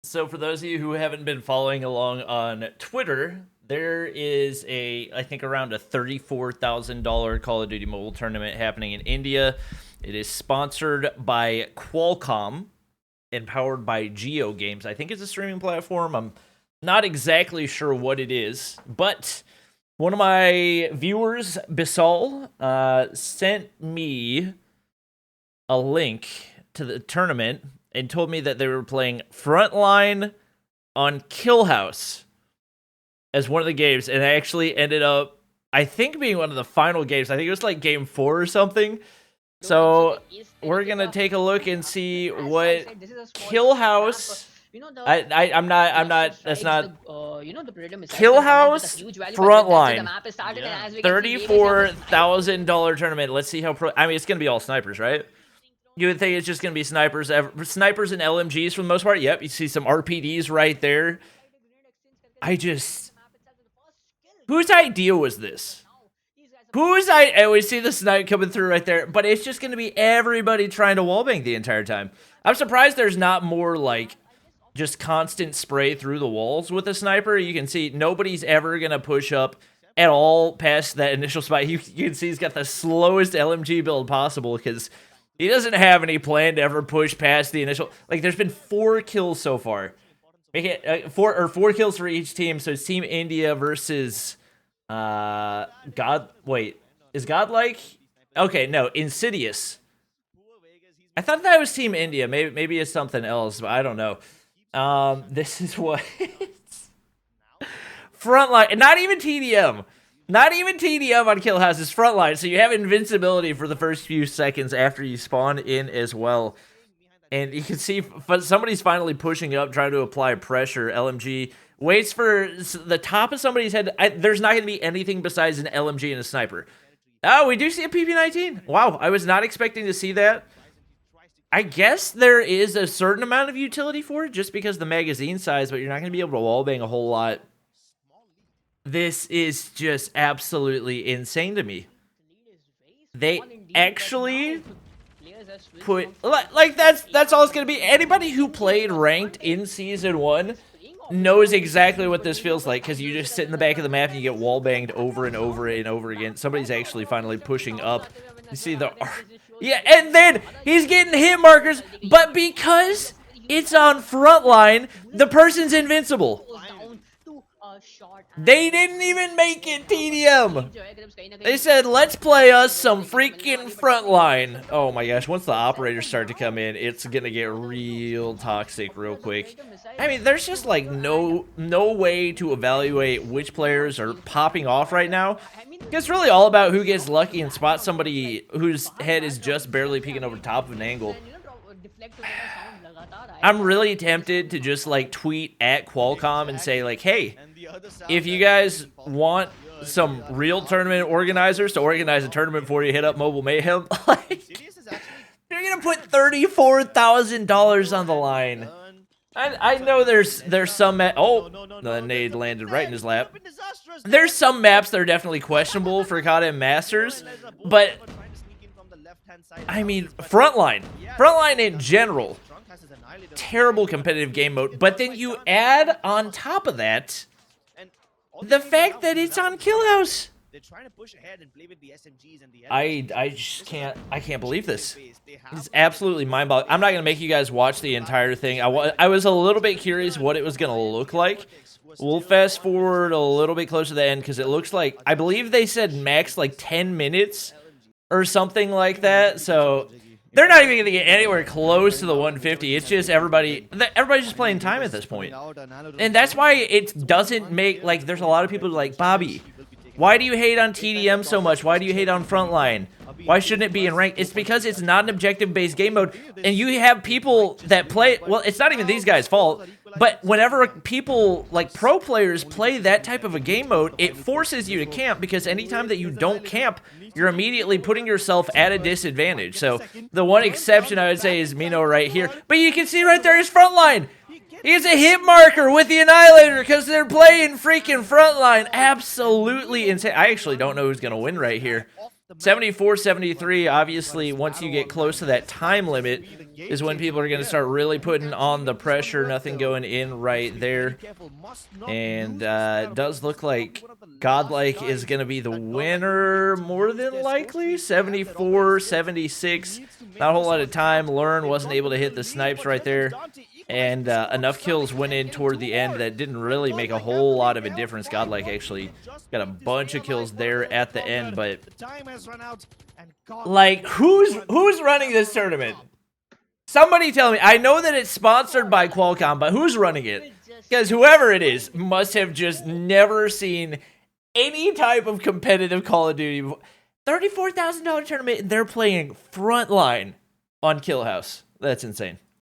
So for those of you who haven't been following along on Twitter, there is I think around a $34,000 Call of Duty mobile tournament happening in India. It is sponsored by Qualcomm and powered by Geo Games. I think it's a streaming platform. I'm not exactly sure what it is, but one of my viewers, Bisol, sent me a link to the tournament and told me that they were playing Frontline on Kill House as one of the games, and it actually ended up, I think, being one of the final games. I think it was like game 4 or something. So we're gonna take a look and see what Kill House. I'm not. That's not. Kill House Frontline. $34,000 tournament. Let's see how I mean, it's gonna be all snipers, right? You would think it's just going to be snipers and LMGs for the most part. Yep, you see some RPDs right there. Whose idea was this? I always see the snipe coming through right there, but it's just going to be everybody trying to wallbang the entire time. I'm surprised there's not more, like, just constant spray through the walls with a sniper. You can see nobody's ever going to push up at all past that initial spot. You can see he's got the slowest LMG build possible because he doesn't have any plan to ever push past the initial. Like, there's been 4 kills so far. Four kills for each team. So it's Team India versus Wait, is Godlike? Okay, no, Insidious. I thought that was Team India. Maybe it's something else, but I don't know. This is what Frontline. Not even TDM. Not even TDM on Kill House is Frontline, so you have invincibility for the first few seconds after you spawn in as well. And you can see somebody's finally pushing up, trying to apply pressure. LMG waits for the top of somebody's head. There's not going to be anything besides an LMG and a sniper. Oh, we do see a PP-19. Wow, I was not expecting to see that. I guess there is a certain amount of utility for it, just because of the magazine size, but you're not going to be able to wallbang a whole lot. This is just absolutely insane to me. They actually put, like, that's all it's gonna be. Anybody who played ranked in Season 1 knows exactly what this feels like, because you just sit in the back of the map and you get wallbanged over and over and over again. Somebody's actually finally pushing up. You see the... Yeah, and then he's getting hit markers, but because it's on Frontline, the person's invincible. They didn't even make it TDM. They said, let's play us some freaking Frontline. Oh my gosh, once the operators start to come in, it's gonna get real toxic real quick. I mean, there's just like no way to evaluate which players are popping off right now. It's really all about who gets lucky and spots somebody whose head is just barely peeking over the top of an angle. I'm really tempted to just like tweet at Qualcomm and say like, hey, if you guys want some real tournament organizers to organize a tournament for you, hit up Mobile Mayhem. Like, you're gonna put $34,000 on the line. I know there's some the nade landed right in his lap. There's some maps that are definitely questionable for COD and Masters, but I mean, Frontline in general, terrible competitive game mode. But then you add on top of that the fact that it's on Kill House. I just can't believe this. It's absolutely mind-boggling. I'm not gonna make you guys watch the entire thing. I was a little bit curious what it was gonna look like. We'll fast forward a little bit closer to the end because it looks like, I believe they said max like 10 minutes or something like that. So they're not even gonna get anywhere close to the 150. It's just everybody's just playing time at this point. And that's why it doesn't make, like, there's a lot of people like, Bobby, why do you hate on TDM so much? Why do you hate on Frontline? Why shouldn't it be in ranked? It's because it's not an objective-based game mode, and you have people that play, well, it's not even these guys' fault, but whenever people, like pro players, play that type of a game mode, it forces you to camp, because anytime that you don't camp, you're immediately putting yourself at a disadvantage. So the one exception I would say is Mino right here, but you can see right there his Frontline. He's a hit marker with the Annihilator because they're playing freaking Frontline. Absolutely insane. I actually don't know who's going to win right here. 74-73, obviously, once you get close to that time limit, is when people are going to start really putting on the pressure. Nothing going in right there. And it does look like Godlike is going to be the winner more than likely. 74, 76. Not a whole lot of time. Learn wasn't able to hit the snipes right there. And enough kills went in toward the end that didn't really make a whole lot of a difference. Godlike actually got a bunch of kills there at the end, but like, who's running this tournament? Somebody tell me. I know that it's sponsored by Qualcomm, but who's running it? Because whoever it is must have just never seen any type of competitive Call of Duty. $34,000 tournament, and they're playing Frontline on Kill House. That's insane.